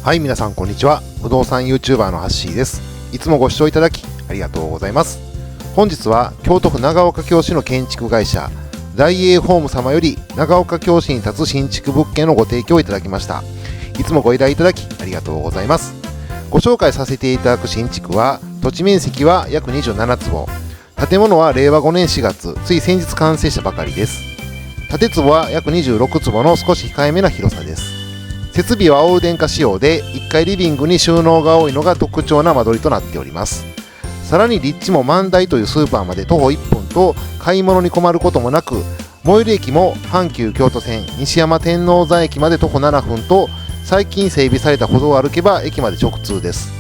はい、皆さんこんにちは。不動産 YouTuber のハッシーです。いつもご視聴いただきありがとうございます。本日は京都府長岡京市の建築会社大栄ホーム様より長岡京市に立つ新築物件のご提供をいただきました。いつもご依頼いただきありがとうございます。ご紹介させていただく新築は土地面積は約27坪、建物は令和5年4月つい先日完成したばかりです。建坪は約26坪の少し控えめな広さです。設備はオール電化仕様で1階リビングに収納が多いのが特徴な間取りとなっております。さらに立地も万代というスーパーまで徒歩1分と買い物に困ることもなく、最寄り駅も阪急京都線西山天王山駅まで徒歩7分と最近整備された歩道を歩けば駅まで直通です。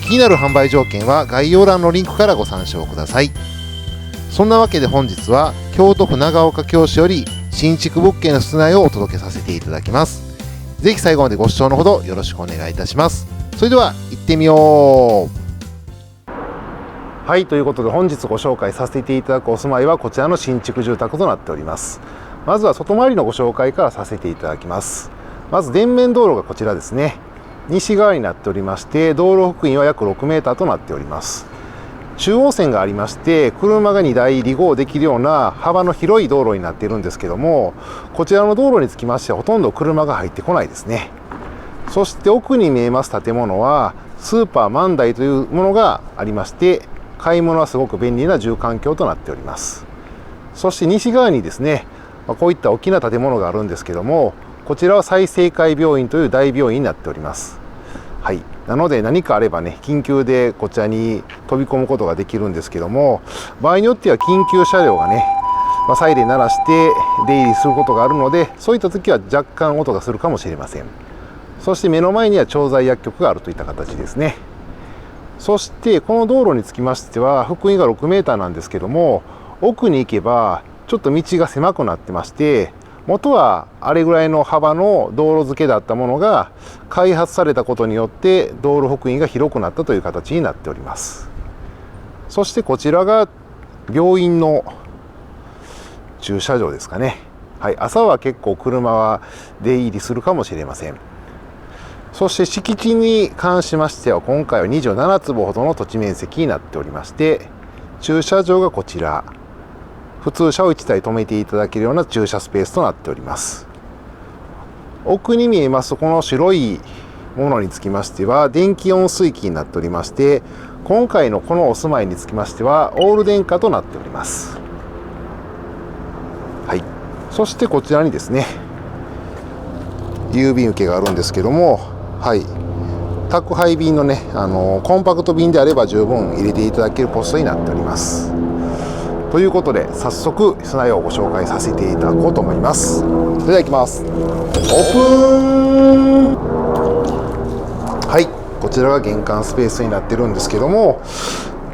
気になる販売条件は概要欄のリンクからご参照ください。そんなわけで本日は京都府長岡京市より新築物件の室内をお届けさせていただきます。ぜひ最後までご視聴のほどよろしくお願いいたします。それでは行ってみよう。はい、ということで本日ご紹介させていただくお住まいはこちらの新築住宅となっております。まずは外回りのご紹介からさせていただきます。まず田面道路がこちらですね。西側になっておりまして、道路幅員は約6メーターとなっております。中央線がありまして、車が2台離合できるような幅の広い道路になっているんですけども、こちらの道路につきましてはほとんど車が入ってこないですね。そして奥に見えます建物はスーパー万代というものがありまして、買い物はすごく便利な住環境となっております。そして西側にですね、こういった大きな建物があるんですけども、こちらは済生会病院という大病院になっております。はい、なので何かあればね、緊急でこちらに飛び込むことができるんですけども、場合によっては緊急車両がね、サイレン鳴らして出入りすることがあるので、そういった時は若干音がするかもしれません。そして目の前には調剤薬局があるといった形ですね。そしてこの道路につきましては幅員が6メーターなんですけども、奥に行けばちょっと道が狭くなってまして、元はあれぐらいの幅の道路付けだったものが開発されたことによって道路幅員が広くなったという形になっております。そしてこちらが病院の駐車場ですかね。はい、朝は結構車は出入りするかもしれません。そして敷地に関しましては今回は27坪ほどの土地面積になっておりまして、駐車場がこちら、普通車を1台止めていただけるような駐車スペースとなっております。奥に見えますこの白いものにつきましては電気温水器になっておりまして、今回のこのお住まいにつきましてはオール電化となっております。はい、そしてこちらにですね、郵便受けがあるんですけども、はい、宅配便のね、コンパクト便であれば十分入れていただけるポストになっております。ということで早速室内をご紹介させていただこうと思います。それではいきます。オープン。はい、こちらが玄関スペースになってるんですけども、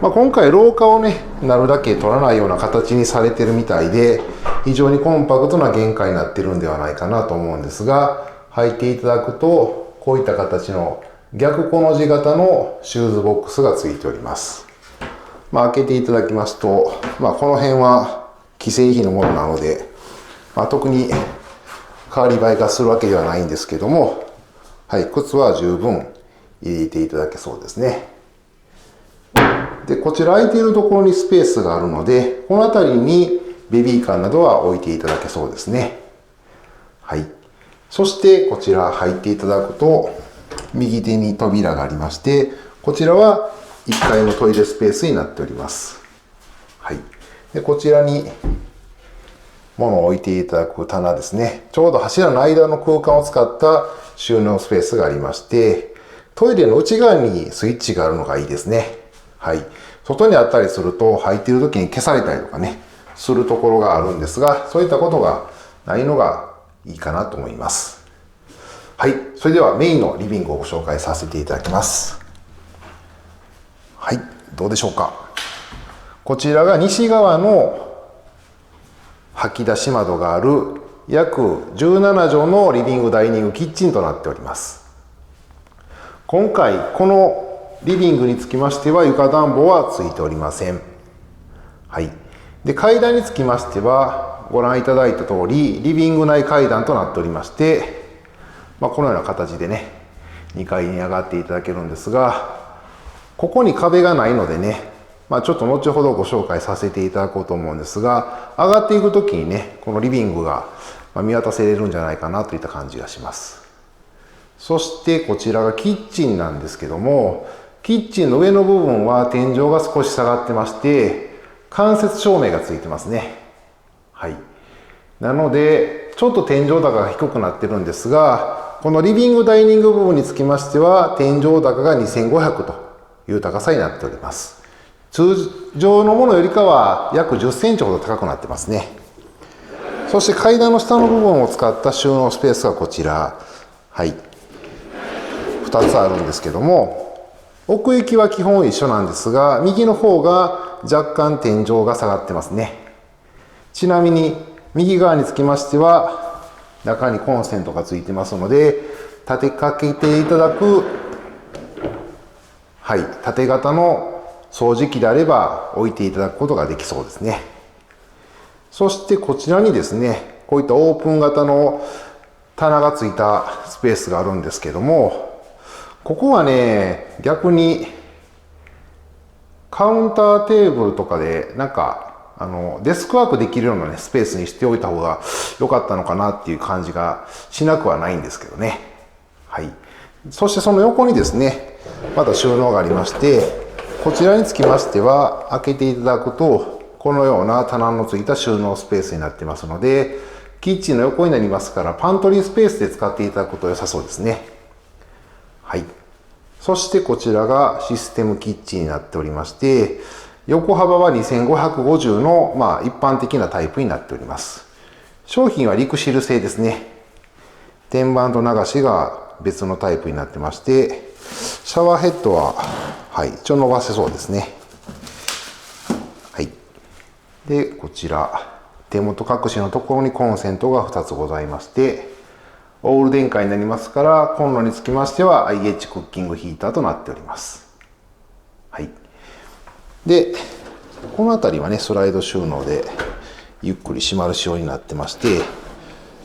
今回廊下をねなるだけ取らないような形にされてるみたいで、非常にコンパクトな玄関になってるんではないかなと思うんですが、入っていただくとこういった形の逆コの字型のシューズボックスがついております。開けていただきますと、この辺は既製品のものなので、特に変わり映えがするわけではないんですけども、はい、靴は十分入れていただけそうですね。で、こちら空いているところにスペースがあるので、この辺りにベビーカーなどは置いていただけそうですね。はい。そしてこちら入っていただくと、右手に扉がありまして、こちらは1階のトイレスペースになっております。はい。で、こちらに物を置いていただく棚ですね。ちょうど柱の間の空間を使った収納スペースがありまして、トイレの内側にスイッチがあるのがいいですね。はい。外にあったりすると入っている時に消されたりとかね、するところがあるんですが、そういったことがないのがいいかなと思います。はい。それではメインのリビングをご紹介させていただきます。はい、どうでしょうか。こちらが西側の掃き出し窓がある約17畳のリビングダイニングキッチンとなっております。今回このリビングにつきましては床暖房はついておりません。はい。で、階段につきましてはご覧いただいた通りリビング内階段となっておりまして、このような形でね2階に上がっていただけるんですが、ここに壁がないのでね、ちょっと後ほどご紹介させていただこうと思うんですが、上がっていく時にね、このリビングが見渡せれるんじゃないかなといった感じがします。そしてこちらがキッチンなんですけども、キッチンの上の部分は天井が少し下がってまして、間接照明がついてますね。はい。なので、ちょっと天井高が低くなってるんですが、このリビングダイニング部分につきましては、天井高が2500という高さになっております。通常のものよりかは約10センチほど高くなってますね。そして階段の下の部分を使った収納スペースがこちら。はい。2つあるんですけども、奥行きは基本一緒なんですが、右の方が若干天井が下がってますね。ちなみに右側につきましては、中にコンセントがついてますので、立てかけていただく、はい、縦型の掃除機であれば置いていただくことができそうですね。そしてこちらにですね、こういったオープン型の棚がついたスペースがあるんですけども、ここはね、逆にカウンターテーブルとかでデスクワークできるようなね、スペースにしておいた方が良かったのかなっていう感じがしなくはないんですけどね。はい。そしてその横にですね、また収納がありまして、こちらにつきましては、開けていただくと、このような棚のついた収納スペースになってますので、キッチンの横になりますから、パントリースペースで使っていただくこと良さそうですね。はい。そしてこちらがシステムキッチンになっておりまして、横幅は2550の、一般的なタイプになっております。商品はリクシル製ですね。天板と流しが別のタイプになってまして、シャワーヘッドは、はい、一応伸ばせそうですね。はい。で、こちら、手元隠しのところにコンセントが2つございまして、オール電化になりますから、コンロにつきましては IH クッキングヒーターとなっております。はい。で、この辺りはね、スライド収納でゆっくり閉まる仕様になってまして、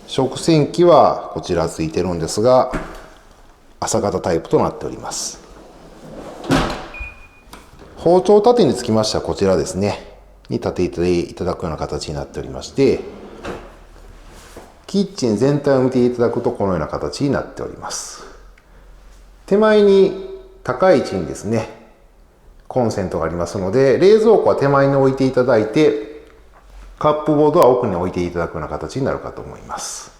食洗機はこちらついてるんですが、朝型タイプとなっております。包丁立てにつきましてはこちらですね、に立てていただくような形になっておりまして、キッチン全体を見ていただくとこのような形になっております。手前に高い位置にですね、コンセントがありますので、冷蔵庫は手前に置いていただいて、カップボードは奥に置いていただくような形になるかと思います。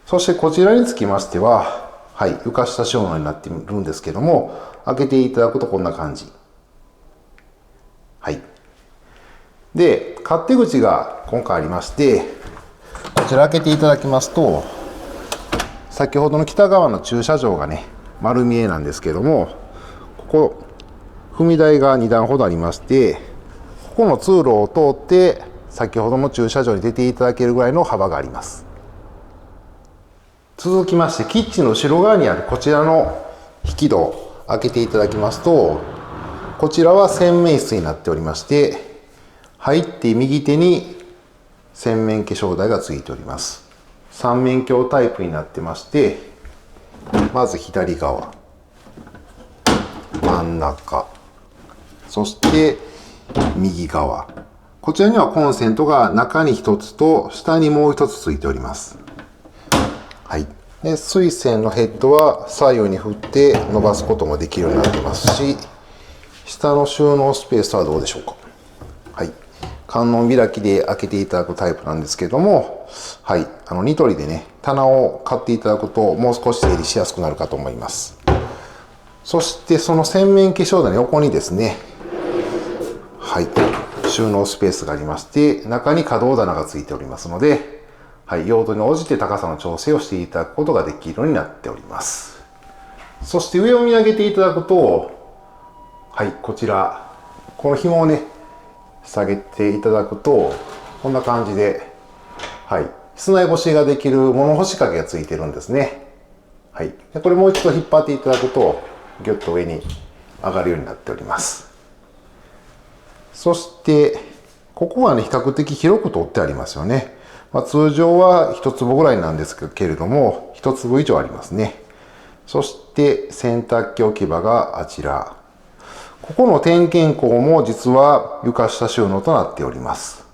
そしてこちらにつきましては、はい、床下収納になっているんですけども、開けていただくとこんな感じ。はい。で、勝手口が今回ありまして、こちら開けていただきますと、先ほどの北側の駐車場がね、丸見えなんですけども、ここ、踏み台が2段ほどありまして、ここの通路を通って、先ほどの駐車場に出ていただけるぐらいの幅があります。続きまして、キッチンの後ろ側にあるこちらの引き戸を開けていただきますと、こちらは洗面室になっておりまして、入って右手に洗面化粧台がついております。三面鏡タイプになってまして、まず左側、真ん中、そして右側。こちらにはコンセントが中に1つと下にもう1つついております。はい。で、水栓のヘッドは左右に振って伸ばすこともできるようになってますし、下の収納スペースはどうでしょうか。はい。観音開きで開けていただくタイプなんですけども、はい。ニトリでね、棚を買っていただくともう少し整理しやすくなるかと思います。そしてその洗面化粧台の横にですね、はい。収納スペースがありまして、中に可動棚がついておりますので、はい。用途に応じて高さの調整をしていただくことができるようになっております。そして上を見上げていただくと、はい。こちら、この紐をね、下げていただくと、こんな感じで、はい。室内干しができる物干し掛けがついてるんですね。はい。でこれもう一度引っ張っていただくと、ぎゅっと上に上がるようになっております。そして、ここはね、比較的広く取ってありますよね。通常は1坪ぐらいなんですけれども、1坪以上ありますね。そして洗濯機置き場があちら。ここの点検口も実は床下収納となっております。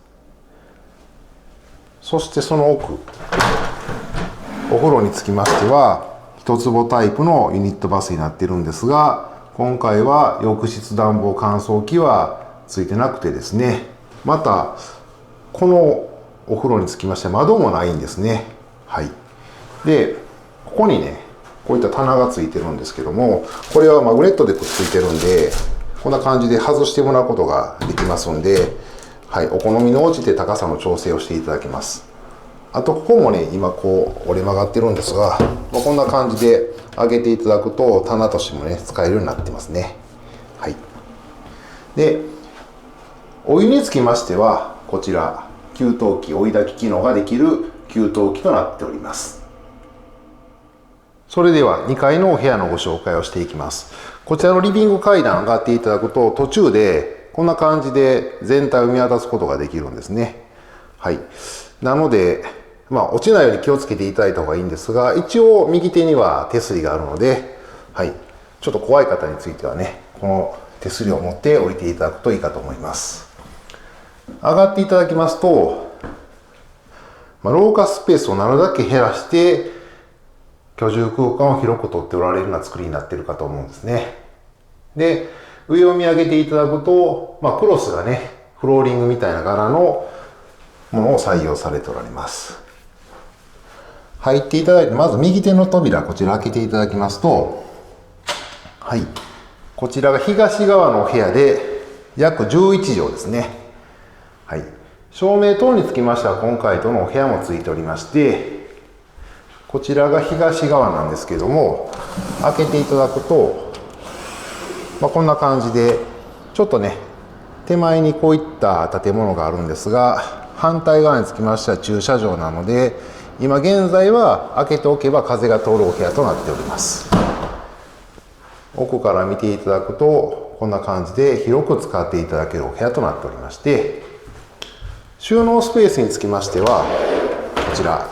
そしてその奥、お風呂につきましては一坪タイプのユニットバスになっているんですが、今回は浴室暖房乾燥機はついてなくてですね、またこのお風呂につきましては窓もないんですね。はい。で、ここにね、こういった棚がついてるんですけども、これはマグネットでくっついてるんで、こんな感じで外してもらうことができますんで、はい、お好みに応じて高さの調整をしていただけます。あとここもね、今こう折れ曲がってるんですが、こんな感じで上げていただくと棚としてもね、使えるようになってますね。はい。で、お湯につきましては、こちら、給湯器、追い焚き機能ができる給湯器となっております。それでは2階のお部屋のご紹介をしていきます。こちらのリビング階段上がっていただくと、途中でこんな感じで全体を見渡すことができるんですね。はい。なので、落ちないように気をつけていただいた方がいいんですが、一応右手には手すりがあるので、はい。ちょっと怖い方についてはね、この手すりを持って降りていただくといいかと思います。上がっていただきますと、廊下スペースをなるだけ減らして、居住空間を広くとっておられるような作りになっているかと思うんですね。で、上を見上げていただくと、クロスがね、フローリングみたいな柄のものを採用されておられます。入っていただいて、まず右手の扉、こちら開けていただきますと、はい。こちらが東側のお部屋で、約11畳ですね。はい。照明等につきましては、今回とのお部屋もついておりまして、こちらが東側なんですけども、開けていただくと、こんな感じで、ちょっとね、手前にこういった建物があるんですが、反対側につきましては駐車場なので、今現在は開けておけば風が通るお部屋となっております。奥から見ていただくと、こんな感じで広く使っていただけるお部屋となっておりまして、収納スペースにつきましては、こちら。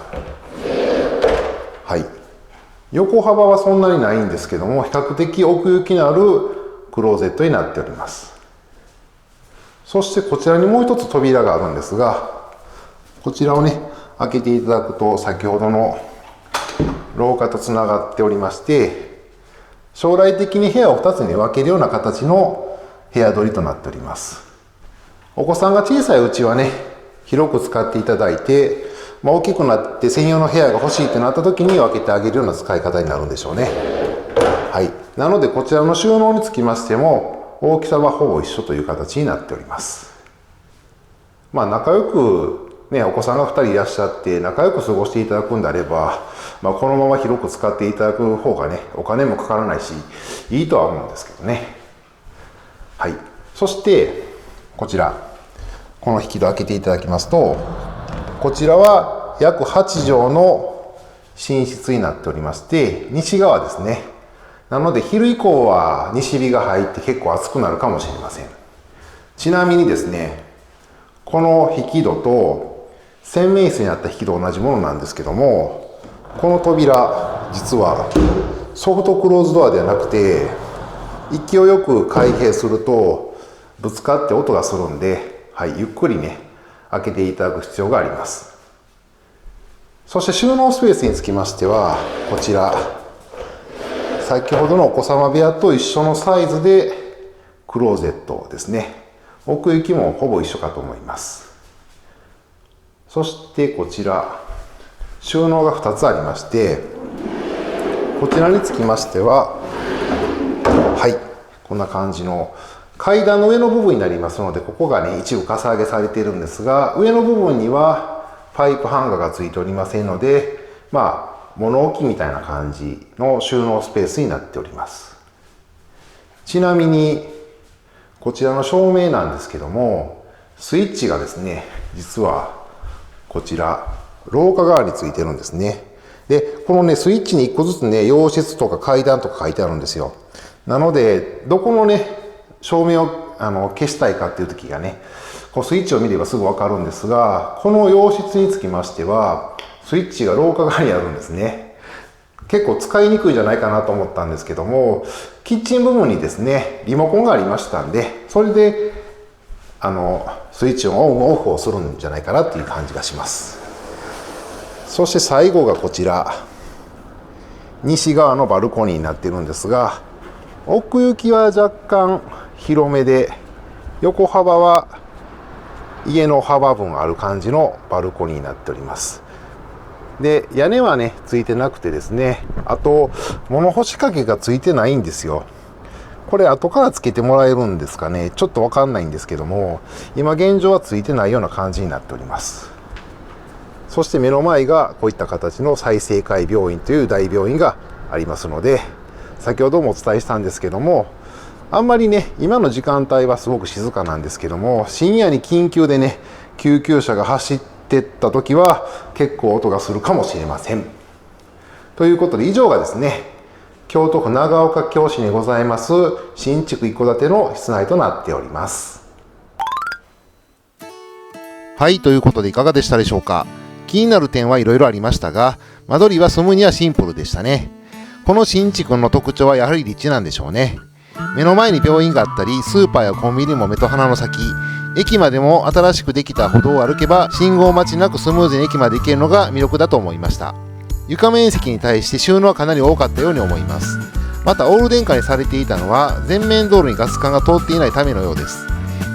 はい。横幅はそんなにないんですけども、比較的奥行きのあるクローゼットになっております。そしてこちらにもう一つ扉があるんですが、こちらをね、開けていただくと先ほどの廊下とつながっておりまして、将来的に部屋を2つに分けるような形の部屋取りとなっております。お子さんが小さいうちはね、広く使っていただいて、大きくなって専用の部屋が欲しいってなった時に分けてあげるような使い方になるんでしょうね。はい。なのでこちらの収納につきましても大きさはほぼ一緒という形になっております。仲良くね、お子さんが2人いらっしゃって仲良く過ごしていただくんであれば、このまま広く使っていただく方がね、お金もかからないし、いいとは思うんですけどね。はい。そして、こちら、この引き戸開けていただきますと、こちらは約8畳の寝室になっておりまして、西側ですね。なので昼以降は西日が入って結構暑くなるかもしれません。ちなみにですね、この引き戸と洗面室にあった引き戸同じものなんですけども、この扉、実はソフトクローズドアではなくて、勢いよく開閉するとぶつかって音がするんで、はい、ゆっくりね、開けていただく必要があります。そして収納スペースにつきましては、こちら、先ほどのお子様部屋と一緒のサイズでクローゼットですね。奥行きもほぼ一緒かと思います。そしてこちら、収納が2つありまして、こちらにつきましては、はい、こんな感じの階段の上の部分になりますので、ここがね、一部かさ上げされているんですが、上の部分にはパイプハンガーがついておりませんので、物置みたいな感じの収納スペースになっております。ちなみに、こちらの照明なんですけども、スイッチがですね、実はこちら、廊下側についてるんですね。で、このね、スイッチに1個ずつね、洋室とか階段とか書いてあるんですよ。なので、どこのね、照明を消したいかっていう時がね、こうスイッチを見ればすぐわかるんですが、この洋室につきましては、スイッチが廊下側にあるんですね。結構使いにくいんじゃないかなと思ったんですけども、キッチン部分にですねリモコンがありましたんで、それでスイッチをオンオフをするんじゃないかなっていう感じがします。そして最後がこちら、西側のバルコニーになっているんですが、奥行きは若干広めで、横幅は家の幅分ある感じのバルコニーになっております。で、屋根はねついてなくてですね、あと物干し掛けがついてないんですよ。これ後からつけてもらえるんですかね、ちょっとわかんないんですけども、今現状はついてないような感じになっております。そして目の前がこういった形の済生会病院という大病院がありますので、先ほどもお伝えしたんですけども、あんまりね今の時間帯はすごく静かなんですけども、深夜に緊急でね救急車が走ってった時は結構音がするかもしれません。ということで、以上がですね京都府長岡京市にございます新築一戸建ての室内となっております。はい、ということでいかがでしたでしょうか。気になる点はいろいろありましたが、間取りは住むにはシンプルでしたね。この新築の特徴はやはり立地なんでしょうね。目の前に病院があったり、スーパーやコンビニも目と鼻の先、駅までも新しくできた歩道を歩けば信号待ちなくスムーズに駅まで行けるのが魅力だと思いました。床面積に対して収納はかなり多かったように思います。またオール電化にされていたのは全面道路にガス管が通っていないためのようです。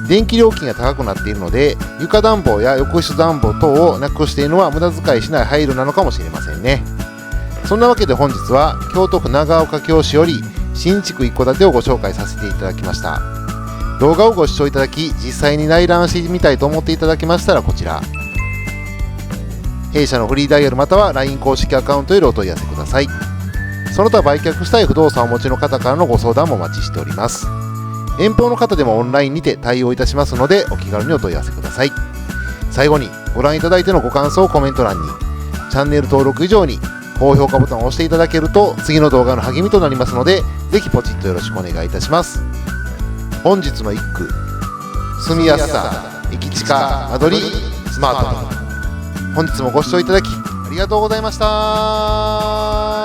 電気料金が高くなっているので、床暖房や浴室暖房等をなくしているのは無駄遣いしない配慮なのかもしれませんね。そんなわけで本日は京都府長岡京市より新築一戸建てをご紹介させていただきました。動画をご視聴いただき、実際に内覧してみたいと思っていただけましたらこちら、弊社のフリーダイヤルまたは LINE 公式アカウントよりお問い合わせください。その他売却したい不動産をお持ちの方からのご相談もお待ちしております。遠方の方でもオンラインにて対応いたしますので、お気軽にお問い合わせください。最後にご覧いただいてのご感想をコメント欄に、チャンネル登録以上に高評価ボタンを押していただけると次の動画の励みとなりますので、ぜひポチッとよろしくお願いいたします。本日の一句、住みやすさ、駅近、間取り、スマート。本日もご視聴いただきありがとうございました。